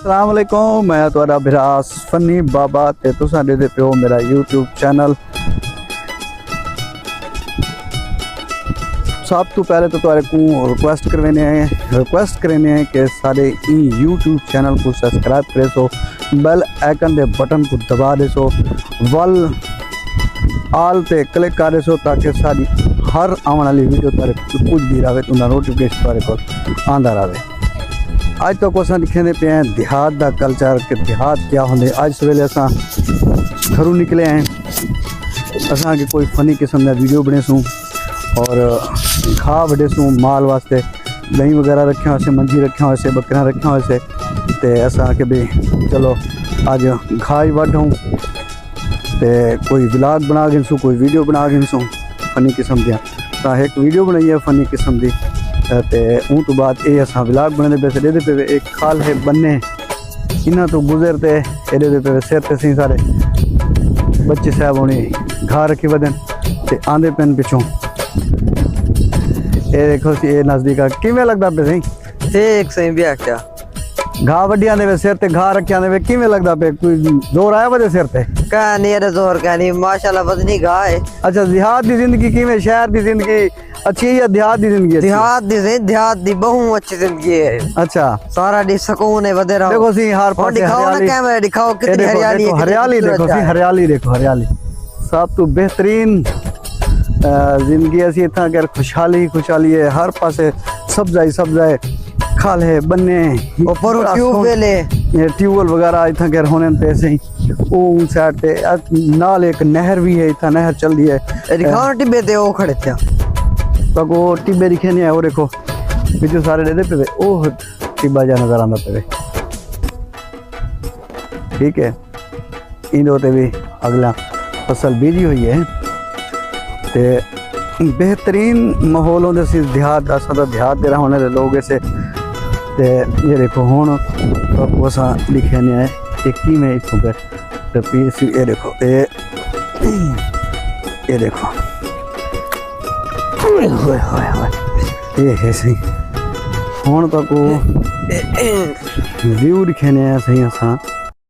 अस्सलाम वालेकुम, मैं तुहाडा बिरास फनी बाबा ते तुसां दे पियो मेरा यूट्यूब चैनल। सब तो पहले तो तुहाडे को रिक्वेस्ट करने हैं कि सारे यूट्यूब चैनल को सब्सक्राइब करे सो, बेल आइकन दे बटन को दबा दे सो, वल आल ते क्लिक करे सो ताकि सारी हर आने वाली वीडियो तुहाडे कुछ भी रहे तो नोटिफिकेशन तुहाडे को आंदा रहे। आज तो असां दिखेंदे पे हैं देहात का कल्चर कि देहात क्या होंगे। आज सवेले असां घरों निकले हैं, असां के कोई फनी किस्म का वीडियो बने सूँ और घा वढे सूँ माल वास्ते, दही वगैरह रखे हुए से, मंजी रखे हुए से, बकरियां रखे हुए से, ते असां के भी चलो आज घा ही वढूं ते कोई व्लॉग बना गिनसूँ, कोई वीडियो बना गिनसूँ फनी किस्म दियां। तां एक वीडियो बनाई है फनी किस्म की ते उन तो बाद ये असां व्लॉग बनाते पे दे पे एक खाल है बन्ने इन्हां तो गुजरते एडे पे सिर ते सी सारे बच्चे साहब होने घा रखी वदन ते आंदे पेन पिछों। ये देखो सी ये नज़दीक किवें लगदा पे सही एक सही भी आख्या घा वड्डी आंदे वे सिर ते घा रखे आंदे वे किवें लगदा पे, कोई जोर आया वदे सिर ते? कह नहीं अरे जोर कह नहीं माशाल्लाह वजनी घा है। अच्छा देहात दी जिंदगी किवें, शहर दी जिंदगी अच्छी है या देहात दी जिंदगी अच्छी? देहात दी बहु अच्छी जिंदगी है। अच्छा सारा दी सुकून है वधे रहो। देखो सी हर पासे दिखाओ ना कैमरा दिखाओ कितनी हरियाली है, हरियाली देखो सी हरियाली देखो, हरियाली सब तो बेहतरीन जिंदगी ऐसी इतना कर खुशहाली खुशहाली है, हर पासे सब्जाई खाल है बन्ने ऊपर ट्यूबवेल है, ये ट्यूबवेल वगैरह इतना कर होने पे से ओ साइड पे नाल एक नहर भी है, इतना नहर चल रही है। दिखाओ टिब्बे ते ओ खड़े थे तो वो टिब्बे दिखे नहीं है, वो देखो पीछे सारे दे पे ओ टिब्बा जा नजर आंदा पे। ठीक है इन होते भी अगला फसल बीजी हुई है ते बेहतरीन माहौल होंदे सी देहात दा। असां देहात दे रहने वाले लोग ऐसे ते ये देखो हुण तो असां लिखे ने है एक की में इथों पे ते पीस ये देखो ये देखो ये है सही हुण तक व्यू दिखे ने सही असां